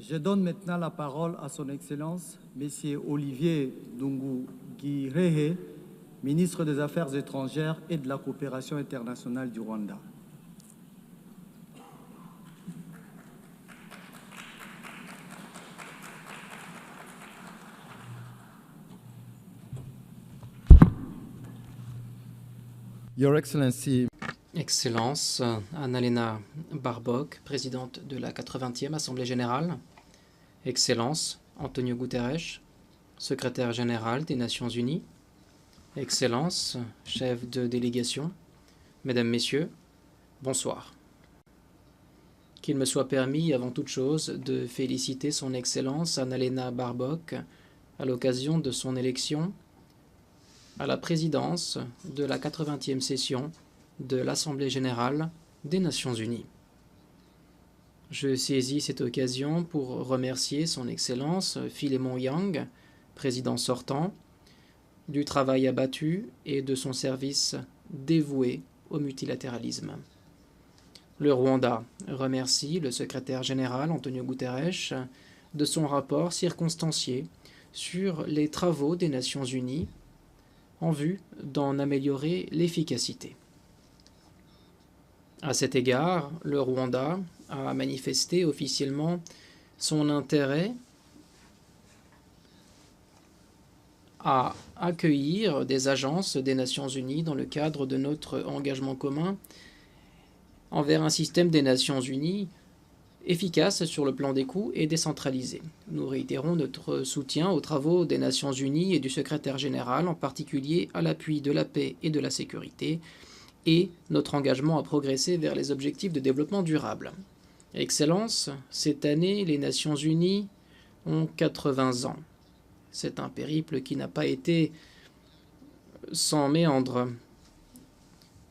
Je donne maintenant la parole à son Excellence, Monsieur Olivier Nduhungirehe, ministre des Affaires étrangères et de la coopération internationale du Rwanda. Your Excellency, Excellence, Annalena Baerbock, présidente de la 80e Assemblée générale. Excellence, Antonio Guterres, secrétaire général des Nations unies. Excellence, chef de délégation. Mesdames, Messieurs, bonsoir. Qu'il me soit permis, avant toute chose, de féliciter son Excellence Annalena Baerbock à l'occasion de son élection à la présidence de la 80e session de l'Assemblée générale des Nations unies. Je saisis cette occasion pour remercier son Excellence Philémon Yang, président sortant, du travail abattu et de son service dévoué au multilatéralisme. Le Rwanda remercie le secrétaire général Antonio Guterres de son rapport circonstancié sur les travaux des Nations unies en vue d'en améliorer l'efficacité. À cet égard, le Rwanda a manifesté officiellement son intérêt à accueillir des agences des Nations unies dans le cadre de notre engagement commun envers un système des Nations unies efficace sur le plan des coûts et décentralisé. Nous réitérons notre soutien aux travaux des Nations unies et du secrétaire général, en particulier à l'appui de la paix et de la sécurité, et notre engagement à progresser vers les objectifs de développement durable. Excellence, cette année, les Nations unies ont 80 ans. C'est un périple qui n'a pas été sans méandre.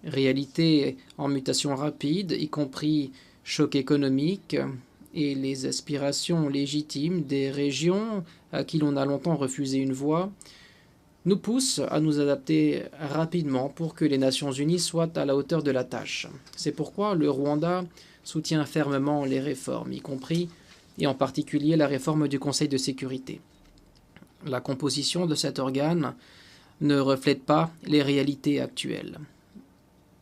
Réalité en mutation rapide, y compris choc économique et les aspirations légitimes des régions à qui l'on a longtemps refusé une voie, nous poussent à nous adapter rapidement pour que les Nations unies soient à la hauteur de la tâche. C'est pourquoi le Rwanda soutient fermement les réformes, y compris et en particulier la réforme du Conseil de sécurité. La composition de cet organe ne reflète pas les réalités actuelles.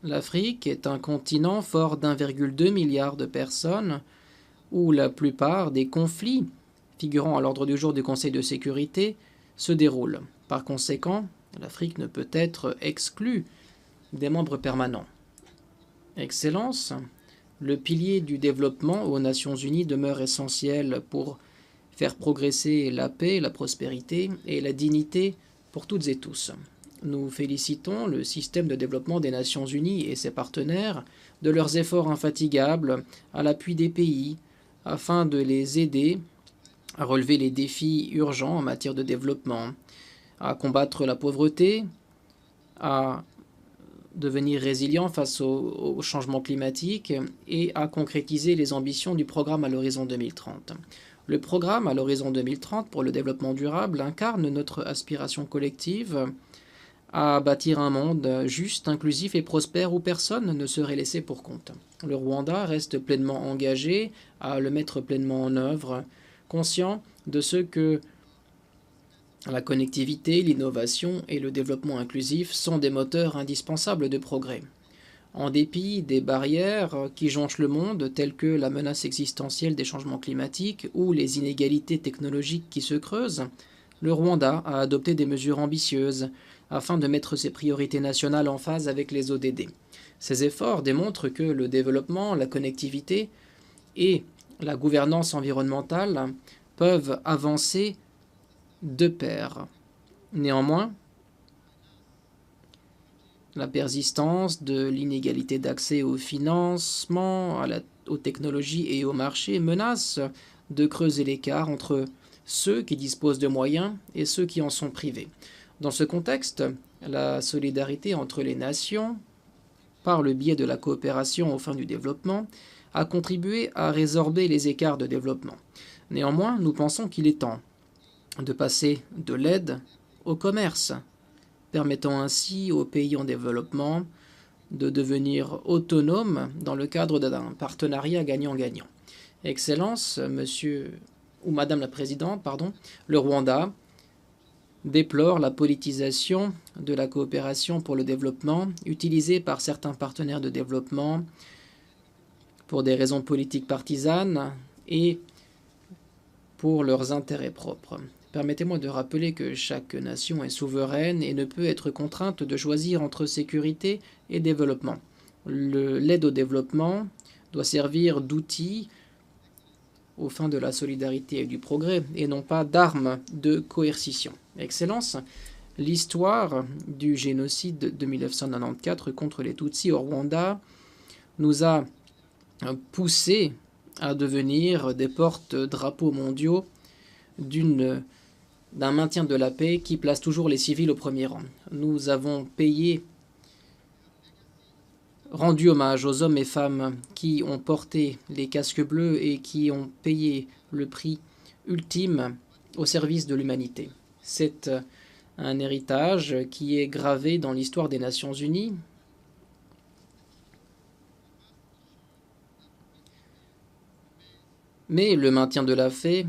L'Afrique est un continent fort d'1,2 milliard de personnes où la plupart des conflits figurant à l'ordre du jour du Conseil de sécurité se déroulent. Par conséquent, l'Afrique ne peut être exclue des membres permanents. Excellence, le pilier du développement aux Nations unies demeure essentiel pour faire progresser la paix, la prospérité et la dignité pour toutes et tous. Nous félicitons le système de développement des Nations unies et ses partenaires de leurs efforts infatigables à l'appui des pays afin de les aider à relever les défis urgents en matière de développement, à combattre la pauvreté, à devenir résilient face au changement climatique et à concrétiser les ambitions du programme à l'horizon 2030. Le programme à l'horizon 2030 pour le développement durable incarne notre aspiration collective à bâtir un monde juste, inclusif et prospère où personne ne serait laissé pour compte. Le Rwanda reste pleinement engagé à le mettre pleinement en œuvre, conscient de ce que la connectivité, l'innovation et le développement inclusif sont des moteurs indispensables de progrès. En dépit des barrières qui jonchent le monde, telles que la menace existentielle des changements climatiques ou les inégalités technologiques qui se creusent, le Rwanda a adopté des mesures ambitieuses afin de mettre ses priorités nationales en phase avec les ODD. Ces efforts démontrent que le développement, la connectivité et la gouvernance environnementale peuvent avancer de pair. Néanmoins, la persistance de l'inégalité d'accès au financement, aux technologies et au marché menace de creuser l'écart entre ceux qui disposent de moyens et ceux qui en sont privés. Dans ce contexte, la solidarité entre les nations, par le biais de la coopération aux fins du développement, a contribué à résorber les écarts de développement. Néanmoins, nous pensons qu'il est temps de passer de l'aide au commerce, permettant ainsi aux pays en développement de devenir autonomes dans le cadre d'un partenariat gagnant-gagnant. Excellence, Monsieur ou Madame la Présidente, pardon, le Rwanda déplore la politisation de la coopération pour le développement utilisée par certains partenaires de développement pour des raisons politiques partisanes et pour leurs intérêts propres. Permettez-moi de rappeler que chaque nation est souveraine et ne peut être contrainte de choisir entre sécurité et développement. L'aide au développement doit servir d'outil aux fins de la solidarité et du progrès, et non pas d'arme de coercition. Excellence, l'histoire du génocide de 1994 contre les Tutsis au Rwanda nous a poussés à devenir des porte-drapeaux mondiaux d'un maintien de la paix qui place toujours les civils au premier rang. Nous avons rendu hommage aux hommes et femmes qui ont porté les casques bleus et qui ont payé le prix ultime au service de l'humanité. C'est un héritage qui est gravé dans l'histoire des Nations Unies. Mais le maintien de la paix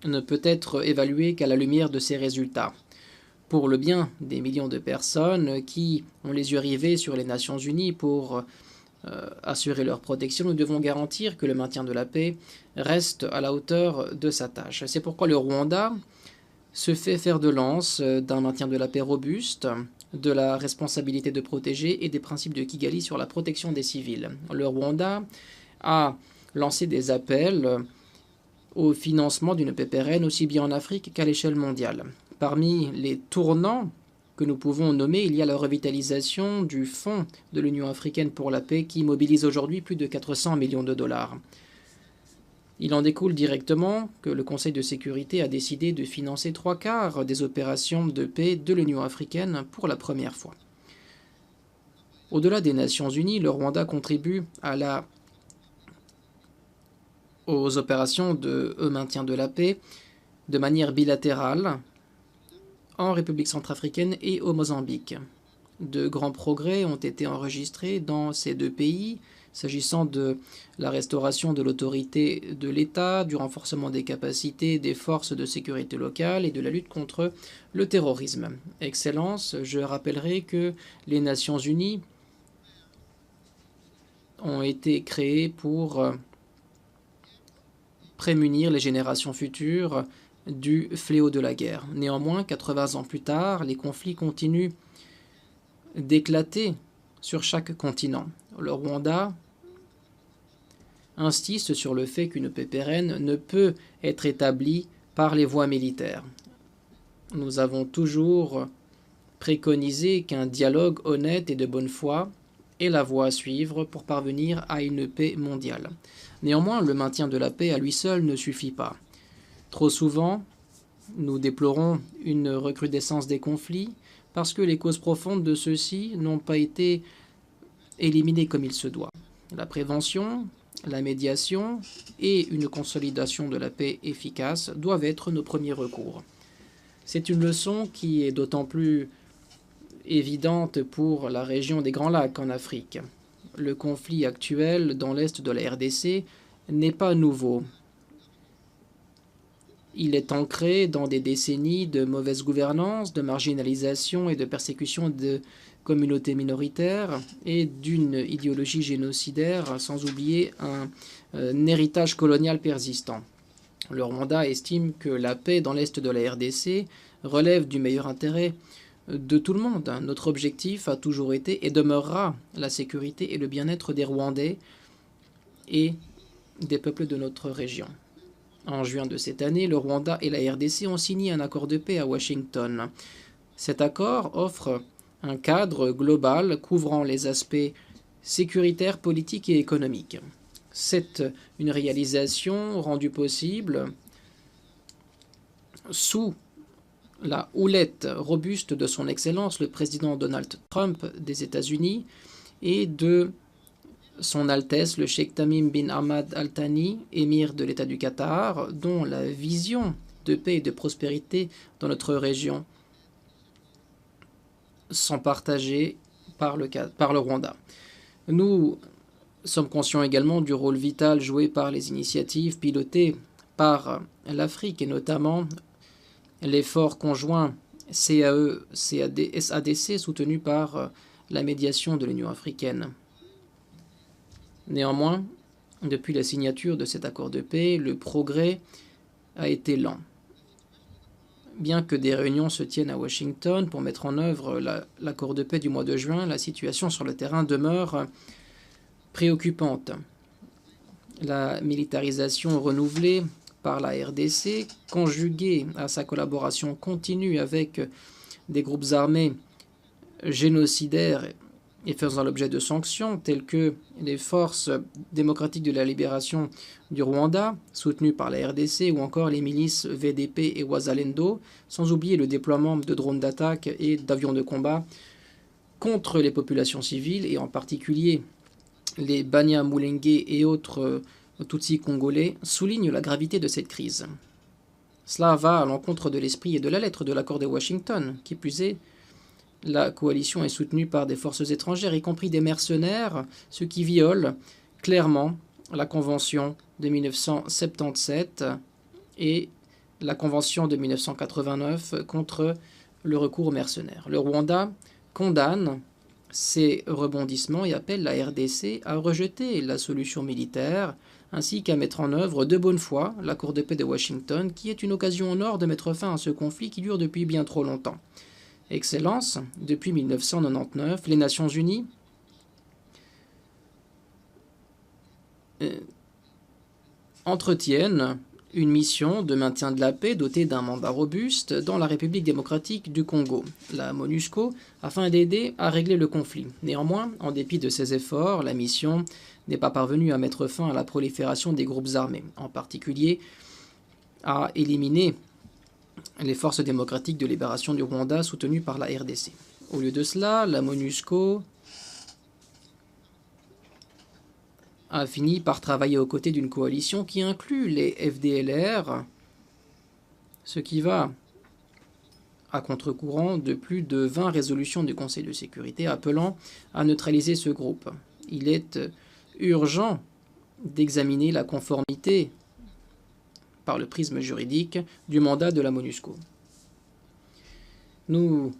ne peut être évalué qu'à la lumière de ses résultats. Pour le bien des millions de personnes qui ont les yeux rivés sur les Nations Unies pour assurer leur protection, nous devons garantir que le maintien de la paix reste à la hauteur de sa tâche. C'est pourquoi le Rwanda se fait fer de lance d'un maintien de la paix robuste, de la responsabilité de protéger et des principes de Kigali sur la protection des civils. Le Rwanda a lancé des appels au financement d'une paix pérenne aussi bien en Afrique qu'à l'échelle mondiale. Parmi les tournants que nous pouvons nommer, il y a la revitalisation du Fonds de l'Union africaine pour la paix qui mobilise aujourd'hui plus de 400 millions de dollars. Il en découle directement que le Conseil de sécurité a décidé de financer 3/4 des opérations de paix de l'Union africaine pour la première fois. Au-delà des Nations Unies, le Rwanda contribue aux opérations de maintien de la paix de manière bilatérale en République centrafricaine et au Mozambique. De grands progrès ont été enregistrés dans ces deux pays, s'agissant de la restauration de l'autorité de l'État, du renforcement des capacités des forces de sécurité locales et de la lutte contre le terrorisme. Excellence, je rappellerai que les Nations Unies ont été créées pour prémunir les générations futures du fléau de la guerre. Néanmoins, 80 ans plus tard, les conflits continuent d'éclater sur chaque continent. Le Rwanda insiste sur le fait qu'une paix pérenne ne peut être établie par les voies militaires. Nous avons toujours préconisé qu'un dialogue honnête et de bonne foi est la voie à suivre pour parvenir à une paix mondiale. Néanmoins, le maintien de la paix à lui seul ne suffit pas. Trop souvent, nous déplorons une recrudescence des conflits parce que les causes profondes de ceux-ci n'ont pas été éliminées comme il se doit. La prévention, la médiation et une consolidation de la paix efficace doivent être nos premiers recours. C'est une leçon qui est d'autant plus évidente pour la région des Grands Lacs en Afrique. Le conflit actuel dans l'est de la RDC n'est pas nouveau. Il est ancré dans des décennies de mauvaise gouvernance, de marginalisation et de persécution de communautés minoritaires et d'une idéologie génocidaire, sans oublier un héritage colonial persistant. Le Rwanda estime que la paix dans l'est de la RDC relève du meilleur intérêt de tout le monde. Notre objectif a toujours été et demeurera la sécurité et le bien-être des Rwandais et des peuples de notre région. En juin de cette année, le Rwanda et la RDC ont signé un accord de paix à Washington. Cet accord offre un cadre global couvrant les aspects sécuritaires, politiques et économiques. C'est une réalisation rendue possible sous la houlette robuste de son Excellence le président Donald Trump des États-Unis et de son Altesse le Cheikh Tamim bin Hamad Al Thani, émir de l'État du Qatar, dont la vision de paix et de prospérité dans notre région sont partagées par le Rwanda. Nous sommes conscients également du rôle vital joué par les initiatives pilotées par l'Afrique et notamment l'effort conjoint CAE-SADC soutenu par la médiation de l'Union africaine. Néanmoins, depuis la signature de cet accord de paix, le progrès a été lent. Bien que des réunions se tiennent à Washington pour mettre en œuvre l'accord de paix du mois de juin, la situation sur le terrain demeure préoccupante. La militarisation renouvelée par la RDC, conjuguée à sa collaboration continue avec des groupes armés génocidaires et faisant l'objet de sanctions telles que les forces démocratiques de la libération du Rwanda, soutenues par la RDC, ou encore les milices VDP et Wazalendo, sans oublier le déploiement de drones d'attaque et d'avions de combat contre les populations civiles, et en particulier les Banyamulenge et autres Tutsis congolais, soulignent la gravité de cette crise. Cela va à l'encontre de l'esprit et de la lettre de l'accord de Washington. Qui plus est, la coalition est soutenue par des forces étrangères, y compris des mercenaires, ce qui viole clairement la Convention de 1977 et la Convention de 1989 contre le recours aux mercenaires. Le Rwanda condamne ces rebondissements et appelle la RDC à rejeter la solution militaire ainsi qu'à mettre en œuvre de bonne foi l'accord de paix de Washington, qui est une occasion en or de mettre fin à ce conflit qui dure depuis bien trop longtemps. Excellence, depuis 1999, les Nations Unies entretiennent une mission de maintien de la paix dotée d'un mandat robuste dans la République démocratique du Congo, la MONUSCO, afin d'aider à régler le conflit. Néanmoins, en dépit de ces efforts, la mission n'est pas parvenue à mettre fin à la prolifération des groupes armés, en particulier à éliminer les forces démocratiques de libération du Rwanda soutenues par la RDC. Au lieu de cela, la MONUSCO a fini par travailler aux côtés d'une coalition qui inclut les FDLR, ce qui va à contre-courant de plus de 20 résolutions du Conseil de sécurité appelant à neutraliser ce groupe. Il est urgent d'examiner la conformité par le prisme juridique du mandat de la MONUSCO. Nous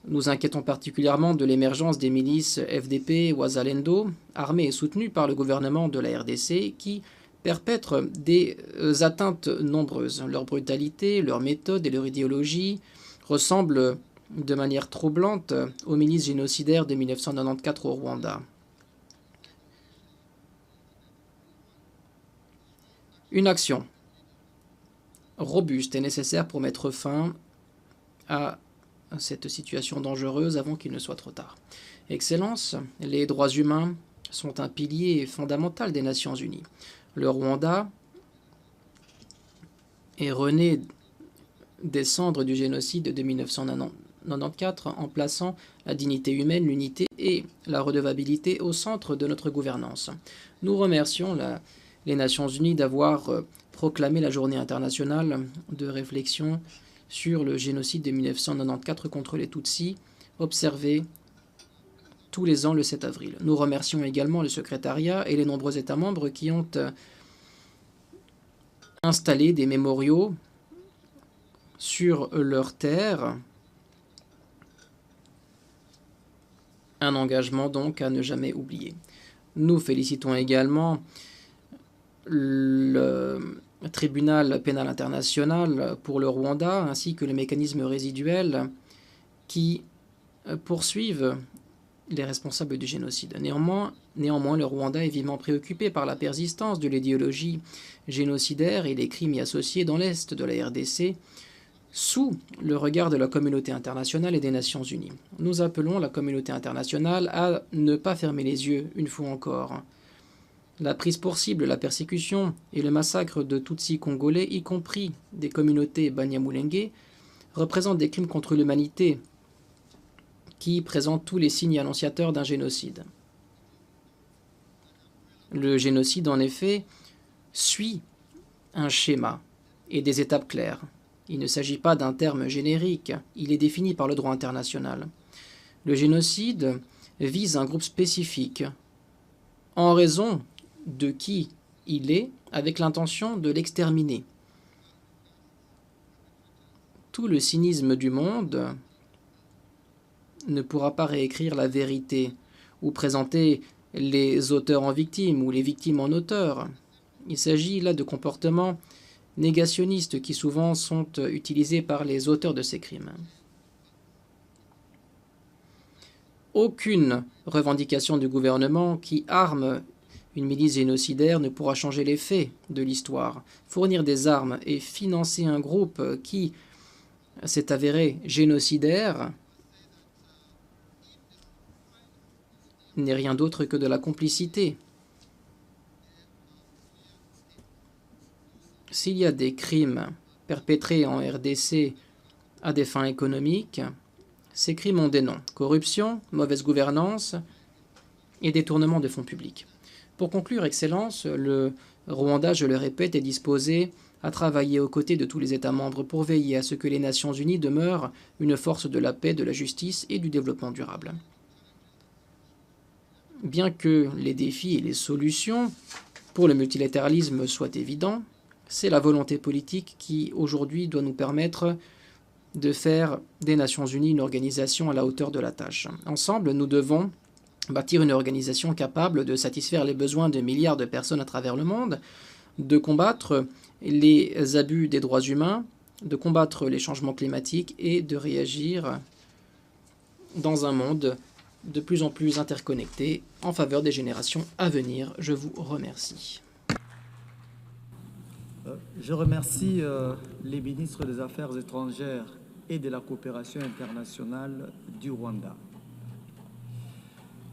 nous inquiétons particulièrement de l'émergence des milices FDP Wazalendo, armées et soutenues par le gouvernement de la RDC, qui perpètrent des atteintes nombreuses. Leur brutalité, leur méthode et leur idéologie ressemblent de manière troublante aux milices génocidaires de 1994 au Rwanda. Une action robuste est nécessaire pour mettre fin à cette situation dangereuse avant qu'il ne soit trop tard. Excellence, les droits humains sont un pilier fondamental des Nations Unies. Le Rwanda est rené des cendres du génocide de 1994 en plaçant la dignité humaine, l'unité et la redevabilité au centre de notre gouvernance. Nous remercions les Nations Unies d'avoir proclamé la journée internationale de réflexion sur le génocide de 1994 contre les Tutsis, observé tous les ans le 7 avril. Nous remercions également le secrétariat et les nombreux États membres qui ont installé des mémoriaux sur leurs terres. Un engagement donc à ne jamais oublier. Nous félicitons également le tribunal pénal international pour le Rwanda ainsi que les mécanismes résiduels qui poursuivent les responsables du génocide. Néanmoins, le Rwanda est vivement préoccupé par la persistance de l'idéologie génocidaire et les crimes y associés dans l'est de la RDC sous le regard de la communauté internationale et des Nations Unies. Nous appelons la communauté internationale à ne pas fermer les yeux une fois encore. La prise pour cible, la persécution et le massacre de Tutsis congolais, y compris des communautés Banyamulenge, représentent des crimes contre l'humanité qui présentent tous les signes annonciateurs d'un génocide. Le génocide, en effet, suit un schéma et des étapes claires. Il ne s'agit pas d'un terme générique, il est défini par le droit international. Le génocide vise un groupe spécifique, en raison de qui il est, avec l'intention de l'exterminer, tout le cynisme du monde ne pourra pas réécrire la vérité ou présenter les auteurs en victimes ou les victimes en auteurs. Il s'agit là de comportements négationnistes qui souvent sont utilisés par les auteurs de ces crimes. Aucune revendication du gouvernement qui arme une milice génocidaire ne pourra changer les faits de l'histoire. Fournir des armes et financer un groupe qui s'est avéré génocidaire n'est rien d'autre que de la complicité. S'il y a des crimes perpétrés en RDC à des fins économiques, ces crimes ont des noms: corruption, mauvaise gouvernance et détournement de fonds publics. Pour conclure, Excellence, le Rwanda, je le répète, est disposé à travailler aux côtés de tous les États membres pour veiller à ce que les Nations Unies demeurent une force de la paix, de la justice et du développement durable. Bien que les défis et les solutions pour le multilatéralisme soient évidents, c'est la volonté politique qui, aujourd'hui, doit nous permettre de faire des Nations Unies une organisation à la hauteur de la tâche. Ensemble, nous devons bâtir une organisation capable de satisfaire les besoins de milliards de personnes à travers le monde, de combattre les abus des droits humains, de combattre les changements climatiques et de réagir dans un monde de plus en plus interconnecté en faveur des générations à venir. Je vous remercie. Je remercie les ministres des Affaires étrangères et de la coopération internationale du Rwanda.